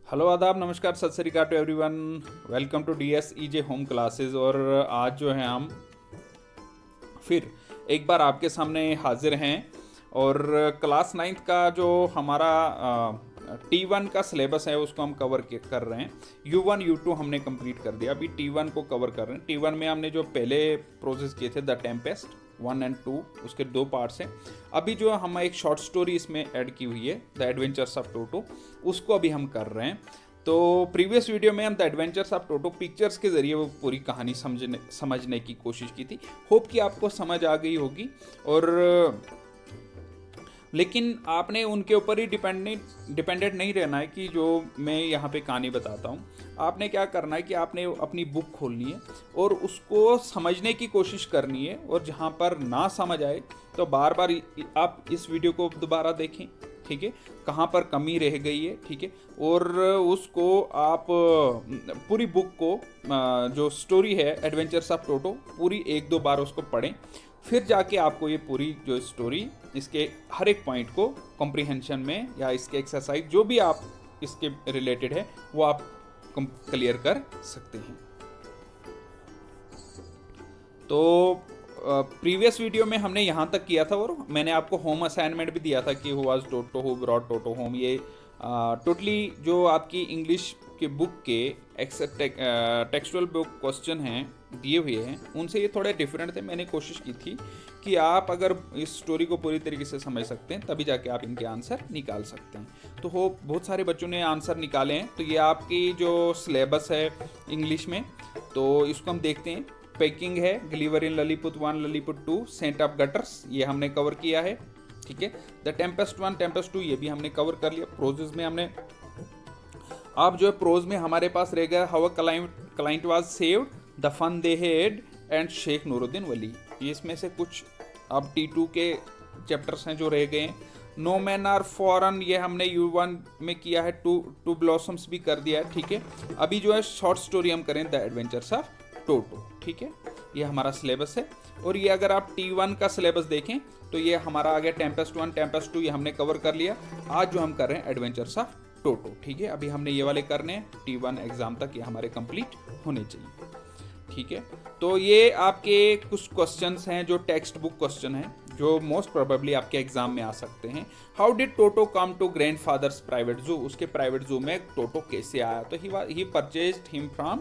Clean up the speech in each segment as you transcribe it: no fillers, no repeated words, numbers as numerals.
Hello आदाब नमस्कार सत श्री अकाल to everyone. Welcome to DSEJ home classes. और आज जो है हम फिर एक बार आपके सामने हाजिर हैं और क्लास 9th का जो हमारा T1 का सिलेबस है उसको हम कवर कर रहे हैं। U1 U2 हमने कंप्लीट कर दिया, अभी T1 को कवर कर रहे हैं। T1 में हमने जो पहले प्रोसेस किए थे द टेम्पेस्ट 1 एंड 2, उसके 2 पार्ट्स हैं। अभी जो हम एक शॉर्ट स्टोरी इसमें ऐड की हुई है द एडवेंचर्स ऑफ टोटो, उसको अभी हम कर रहे हैं। तो प्रीवियस वीडियो में हम the adventures of Toto pictures के जरिए वो पूरी कहानी समझने की कोशिश की थी। होप कि आपको समझ आ गई होगी। और लेकिन आपने उनके ऊपर ही डिपेंडेंट नहीं रहना है कि जो मैं यहाँ पे कहानी बताता हूँ। आपने क्या करना है कि आपने अपनी बुक खोलनी है और उसको समझने की कोशिश करनी है, और जहाँ पर ना समझ आए तो बार बार आप इस वीडियो को दोबारा देखें, ठीक है, कहाँ पर कमी रह गई है, ठीक है। और उसको आप पूरी बुक को जो स्टोरी है एडवेंचर्स ऑफ टोटो पूरी 1-2 बार उसको पढ़ें, फिर जाके आपको ये पूरी जो स्टोरी इसके हर एक पॉइंट को कॉम्प्रिहेंशन में या इसके एक्सरसाइज जो भी आप इसके रिलेटेड है वो आप क्लियर कर सकते हैं। तो प्रीवियस वीडियो में हमने यहाँ तक किया था और मैंने आपको होम असाइनमेंट भी दिया था कि who was toto, who brought toto home. ये टोटली जो आपकी इंग्लिश के बुक के टेक्सचुअल बुक क्वेश्चन हैं दिए हुए हैं उनसे ये थोड़े डिफरेंट थे। मैंने कोशिश की थी कि आप अगर इस स्टोरी को पूरी तरीके से समझ सकते हैं तभी जाके आप इनके आंसर निकाल सकते हैं। तो हो बहुत सारे बच्चों ने आंसर निकाले हैं। तो ये आपकी जो सिलेबस है इंग्लिश में, तो इसको हम देखते हैं। पैकिंग है, गिलीवर इन ललीपुट 1, ललीपुट 2, सेंट ऑफ गटर्स, ये हमने कवर किया है, ठीक है। द टेम्पेस्ट 1, टेम्पेस्ट 2, ये भी हमने कवर कर लिया। प्रोजेस में हमने अब जो है प्रोज में हमारे पास रह गया how client was saved, the fun they had and Sheikh Nuruddin Wali. इसमें से कुछ अब T2 के चैप्टर्स हैं जो रह गए हैं। नो मैन आर फॉरन, ये हमने U1 में किया है। टू ब्लॉसम्स भी कर दिया है, ठीक है। अभी जो है शॉर्ट स्टोरी हम करें द एडवेंचर्स ऑफ टोटो, ठीक है। ये हमारा सिलेबस है। और ये अगर आप T1 का सिलेबस देखें तो ये हमारा आ गया टेम्पेस्ट 1, टेम्पेस्ट 2, ये हमने कवर कर लिया। आज जो हम कर रहे हैं एडवेंचर्स ऑफ टोटो, ठीक है। अभी हमने ये वाले करने हैं, T1 एग्जाम तक ये हमारे कंप्लीट होने चाहिए, ठीक है। तो ये आपके कुछ क्वेश्चंस हैं जो टेक्स्ट बुक क्वेश्चन हैं जो मोस्ट प्रोबेबली आपके एग्जाम में आ सकते हैं। How did Toto come to grandfather's private zoo, उसके प्राइवेट जू में टोटो कैसे आया। तो he purchased him from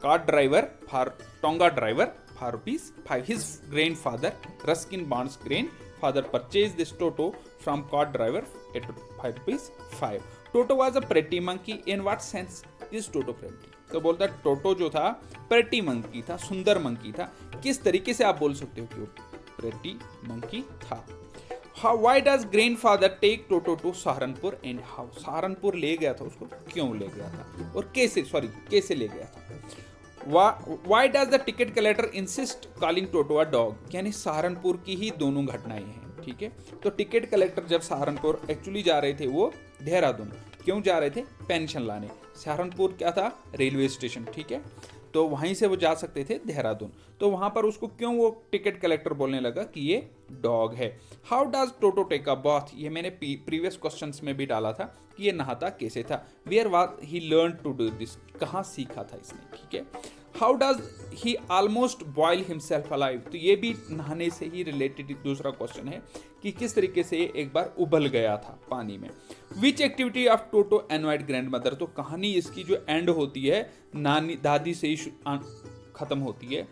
cart driver for tonga driver for ₹5। His grandfather Ruskin Bond's grandfather purchase this Toto from cart driver at ₹5। Toto was a pretty monkey, in what sense is Toto pretty. तो बोलता है टोटो जो था pretty monkey था, सुंदर monkey था। किस तरीके से आप बोल सकते हो कि वो प्रेटी मंकी था। Why does grandfather take Toto to Saharanpur and how, Saharanpur ले गया था उसको, क्यों ले गया था और कैसे ले गया था। Why does the ticket collector insist calling toto a dog, यानी सहारनपुर की ही दोनों घटनाएं हैं, ठीक है। तो टिकट कलेक्टर जब सहारनपुर एक्चुअली जा रहे थे वो देहरादून, क्यों जा रहे थे, पेंशन लाने। सहारनपुर क्या था, रेलवे स्टेशन, ठीक है। तो वहीं से वो जा सकते थे देहरादून। तो वहां पर उसको क्यों वो टिकट कलेक्टर बोलने लगा कि ये डॉग है। How does Toto take a bath, ये मैंने प्रीवियस क्वेश्चंस में भी डाला था कि ये नहाता कैसे था। Where was he learn to do this, कहाँ सीखा था इसने, ठीक है। How does he almost boil himself alive, तो ये भी नहाने से ही रिलेटेड दूसरा क्वेश्चन है कि किस तरीके से एक बार उबल गया था पानी में। Which activity of Toto envied grandmother, तो कहानी इसकी जो एंड होती है नानी दादी से ही खत्म होती है,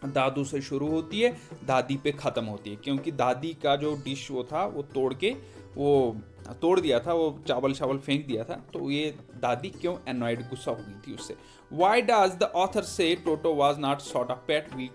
दादू से शुरू होती है, दादी पे खत्म होती है, क्योंकि दादी का जो डिश वो था वो तोड़ दिया था, वो चावल फेंक दिया था। तो ये दादी क्यों एनॉयड, गुस्सा हो गई थी उससे। Why does the author say Toto was not sort of pet we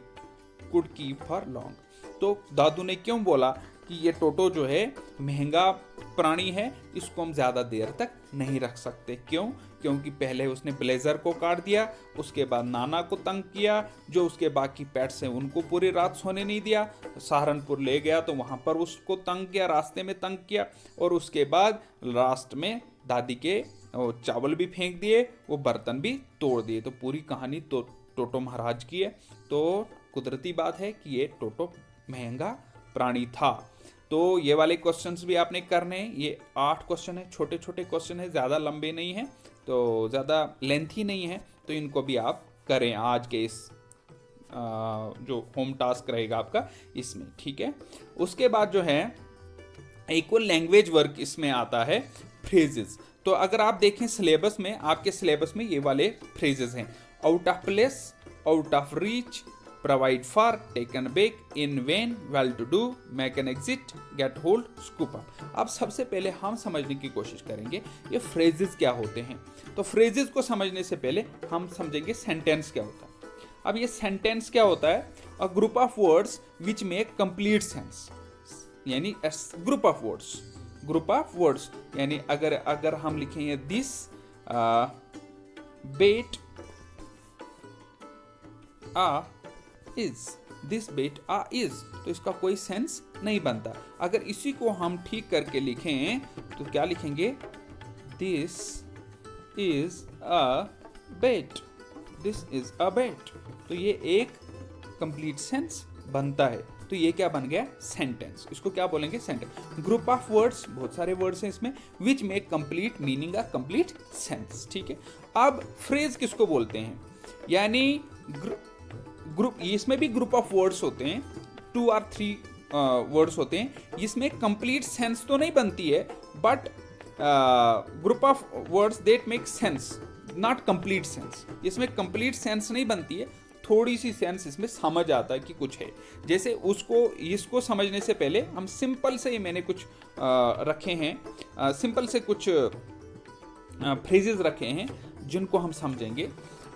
could keep for long, तो दादू ने क्यों बोला कि ये टोटो जो है महंगा प्राणी है, इसको हम ज़्यादा देर तक नहीं रख सकते। क्यों, क्योंकि पहले उसने ब्लेजर को काट दिया, उसके बाद नाना को तंग किया, जो उसके बाकी पेट्स हैं उनको पूरी रात सोने नहीं दिया। सहारनपुर ले गया तो वहाँ पर उसको तंग किया, रास्ते में तंग किया, और उसके बाद लास्ट में दादी के चावल भी फेंक दिए, वो बर्तन भी तोड़ दिए। तो पूरी कहानी तो टोटो महाराज की है। तो कुदरती बात है कि ये टोटो महंगा प्राणी था। तो ये वाले क्वेश्चंस भी आपने करने हैं। ये 8 क्वेश्चन है, छोटे छोटे क्वेश्चन है, ज़्यादा लंबे नहीं है, तो ज़्यादा लेंथी नहीं है, तो इनको भी आप करें आज के इस जो होम टास्क रहेगा आपका इसमें, ठीक है। उसके बाद जो है एक और लैंग्वेज वर्क इसमें आता है, फ्रेजेस। तो अगर आप देखें सिलेबस में, आपके सिलेबस में ये वाले फ्रेजेस हैं, out of place, out of reach, provide for, taken back, in vain, well to do, make an exit, get hold, scoop up. अब सबसे पहले हम समझने की कोशिश करेंगे ये फ्रेजेस क्या होते हैं। तो फ्रेजेस को समझने से पहले हम समझेंगे सेंटेंस क्या होता है। अब ये सेंटेंस क्या होता है, a group of words which make complete sense, यानी ग्रुप ऑफ वर्ड्स यानी अगर हम लिखेंगे this bat a is, this bat a is, तो इसका कोई सेंस नहीं बनता। अगर इसी को हम ठीक करके लिखें तो क्या लिखेंगे, this is a bat, this is a bat, तो ये एक कंप्लीट सेंस बनता है। तो ये क्या बन गया, सेंटेंस। इसको क्या बोलेंगे, सेंटेंस। ग्रुप ऑफ वर्ड्स, बहुत सारे वर्ड्स हैं इसमें, विच make complete meaning a complete sense, ठीक है। अब फ्रेज किसको बोलते हैं, यानी ग्रुप, इसमें भी ग्रुप ऑफ वर्ड्स होते हैं, 2 और 3 वर्ड्स होते हैं, इसमें कंप्लीट सेंस तो नहीं बनती है, but group of words that make sense, not complete sense. इसमें कंप्लीट सेंस नहीं बनती है, थोड़ी सी सेंस इसमें समझ आता है कि कुछ है। जैसे इसको समझने से पहले हम सिंपल से, मैंने कुछ रखे हैं, सिंपल से कुछ फ्रेजेस रखे हैं जिनको हम समझेंगे।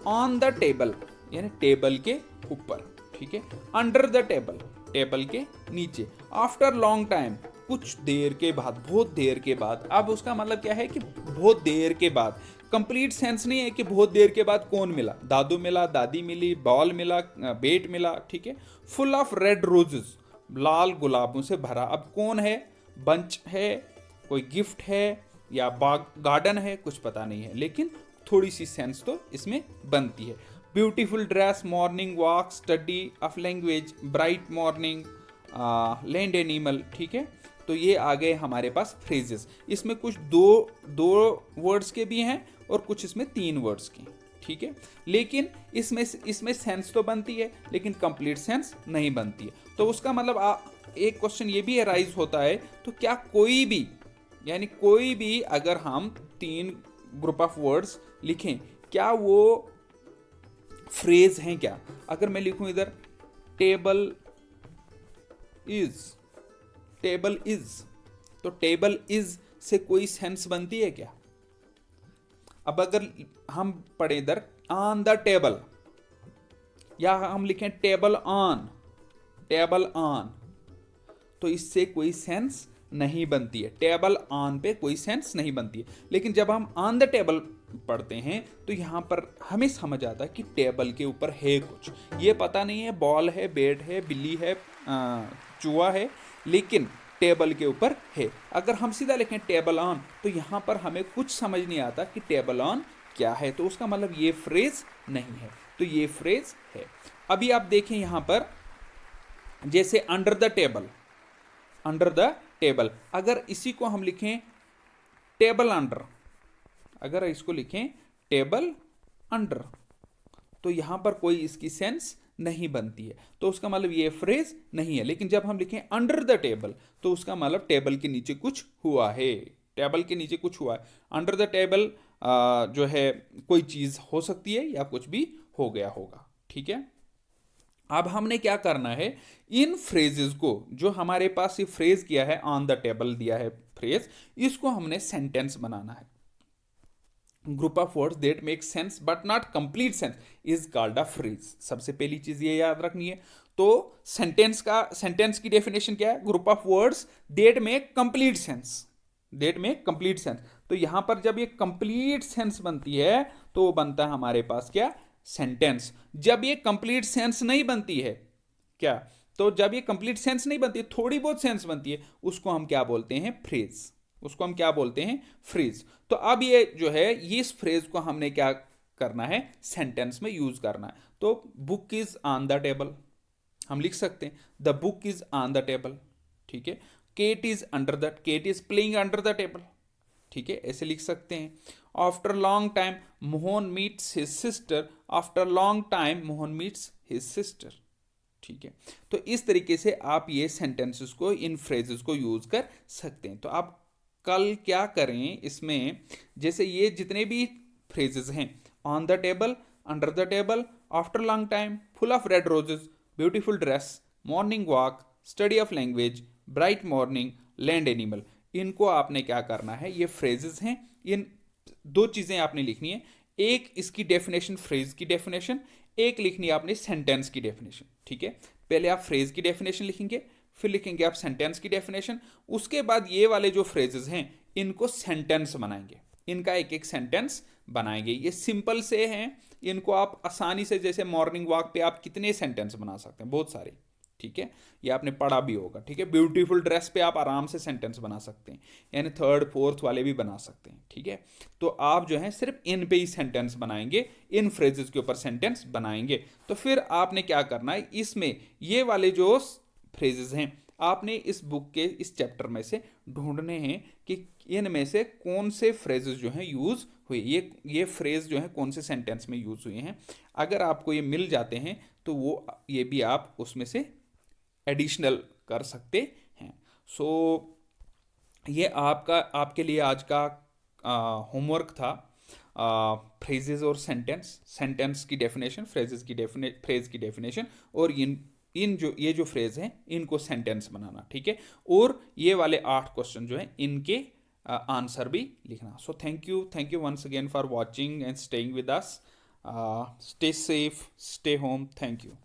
ऑन द टेबल, यानी टेबल के ऊपर, ठीक है। अंडर द टेबल, टेबल के नीचे। आफ्टर लॉन्ग टाइम, कुछ देर के बाद, बहुत देर के बाद। अब उसका मतलब क्या है कि बहुत देर के बाद। कंप्लीट सेंस नहीं है कि बहुत देर के बाद कौन मिला, दादू मिला, दादी मिली, बॉल मिला, बेट मिला, ठीक है। फुल ऑफ रेड रोजेस, लाल गुलाबों से भरा। अब कौन है, बंच है, कोई गिफ्ट है, या बाग गार्डन है, कुछ पता नहीं है, लेकिन थोड़ी सी सेंस तो इसमें बनती है। Beautiful dress, morning walk, study of language, bright morning, land animal, ठीक है। तो ये आ गए हमारे पास फ्रेजेस। इसमें कुछ दो वर्ड्स के भी हैं और कुछ इसमें 3 वर्ड्स के, ठीक है। लेकिन इसमें सेंस तो बनती है, लेकिन कंप्लीट सेंस नहीं बनती है। तो उसका मतलब एक क्वेश्चन ये भी अराइज होता है, तो क्या कोई भी, यानी कोई भी अगर हम 3 ग्रुप ऑफ वर्ड्स लिखें, क्या वो फ्रेज हैं क्या। अगर मैं लिखूं इधर टेबल इज, तो टेबल इज से कोई सेंस बनती है क्या। अब अगर हम पढ़े इधर ऑन द टेबल, या हम लिखें टेबल ऑन, तो इससे कोई सेंस नहीं बनती है। टेबल ऑन पे कोई सेंस नहीं बनती है। लेकिन जब हम ऑन द टेबल पढ़ते हैं तो यहाँ पर हमें समझ आता है कि टेबल के ऊपर है कुछ, ये पता नहीं है बॉल है, बैट है, बिल्ली है, चूहा है, लेकिन टेबल के ऊपर है। अगर हम सीधा लिखें टेबल ऑन, तो यहाँ पर हमें कुछ समझ नहीं आता कि टेबल ऑन क्या है, तो उसका मतलब ये फ्रेज नहीं है, तो ये फ्रेज है। अभी आप देखें यहाँ पर, जैसे अंडर द टेबल, अगर इसी को हम लिखें टेबल अंडर, अगर इसको लिखें टेबल अंडर, तो यहां पर कोई इसकी सेंस नहीं बनती है, तो उसका मतलब ये फ्रेज नहीं है। लेकिन जब हम लिखें अंडर द टेबल, तो उसका मतलब टेबल के नीचे कुछ हुआ है, टेबल के नीचे कुछ हुआ है। अंडर द टेबल जो है कोई चीज हो सकती है या कुछ भी हो गया होगा, ठीक है। अब हमने क्या करना है, इन फ्रेजेस को, जो हमारे पास ये फ्रेज किया है, ऑन द टेबल दिया है फ्रेज, इसको हमने सेंटेंस बनाना है। Group of words that make sense but not complete sense is called a phrase. सबसे पहली चीज ये याद रखनी है। तो सेंटेंस की डेफिनेशन क्या है, group of words that make complete sense, तो यहां पर जब ये कंप्लीट सेंस बनती है तो वो बनता है हमारे पास क्या, सेंटेंस। जब ये कंप्लीट सेंस नहीं बनती है क्या, तो जब ये कंप्लीट सेंस नहीं बनती है, थोड़ी बहुत सेंस बनती है, उसको हम क्या बोलते हैं, फ्रेज। तो अब ये जो है, ये इस फ्रेज को हमने क्या करना है, सेंटेंस में यूज करना है। तो book is on the table, हम लिख सकते हैं the book is on the table, ठीक है। Kate is playing under the table, ठीक है, ऐसे लिख सकते हैं। After long time Mohan meets his sister, after long time Mohan meets his sister, ठीक है। तो इस तरीके से आप ये सेंटेंसेस को, इन फ्रेजेस को यूज कर सकते हैं। तो आप कल क्या करें इसमें, जैसे ये जितने भी फ्रेजेस हैं, on the table, under the table, after long time, full of red roses, beautiful dress, morning walk, study of language, bright morning, land animal, इनको आपने क्या करना है, ये फ्रेजेस हैं, इन दो चीजें आपने लिखनी है। एक इसकी डेफिनेशन, फ्रेज की डेफिनेशन, एक लिखनी है आपने सेंटेंस की डेफिनेशन, ठीक है। पहले आप फ्रेज की डेफिनेशन लिखेंगे, फिर लिखेंगे आप सेंटेंस की डेफिनेशन, उसके बाद ये वाले जो फ्रेजेस हैं इनको सेंटेंस बनाएंगे, इनका एक एक सेंटेंस बनाएंगे। ये सिंपल से हैं, इनको आप आसानी से, जैसे मॉर्निंग वॉक पे आप कितने सेंटेंस बना सकते हैं, बहुत सारे, ठीक है, ये आपने पढ़ा भी होगा, ठीक है। ब्यूटीफुल ड्रेस पे आप आराम से सेंटेंस बना सकते हैं, यानी थर्ड फोर्थ वाले भी बना सकते हैं, ठीक है। तो आप जो है सिर्फ इन पे ही सेंटेंस बनाएंगे, इन फ्रेजेस के ऊपर सेंटेंस बनाएंगे। तो फिर आपने क्या करना है, इसमें ये वाले जो फ्रेजेस हैं आपने इस बुक के इस चैप्टर में से ढूंढने हैं कि इनमें से कौन से फ्रेजेस जो हैं यूज हुए, ये फ्रेज जो है कौन से सेंटेंस में यूज हुए हैं। अगर आपको ये मिल जाते हैं तो वो ये भी आप उसमें से एडिशनल कर सकते हैं। सो ये आपके लिए आज का होमवर्क था, फ्रेजेस और सेंटेंस की डेफिनेशन, फ्रेज की डेफिनेशन, और इन जो ये जो फ्रेज हैं इनको सेंटेंस बनाना, ठीक है। और ये वाले 8 क्वेश्चन जो हैं इनके आंसर भी लिखना। So thank you once again for watching and staying with us. Stay safe, stay home, thank you.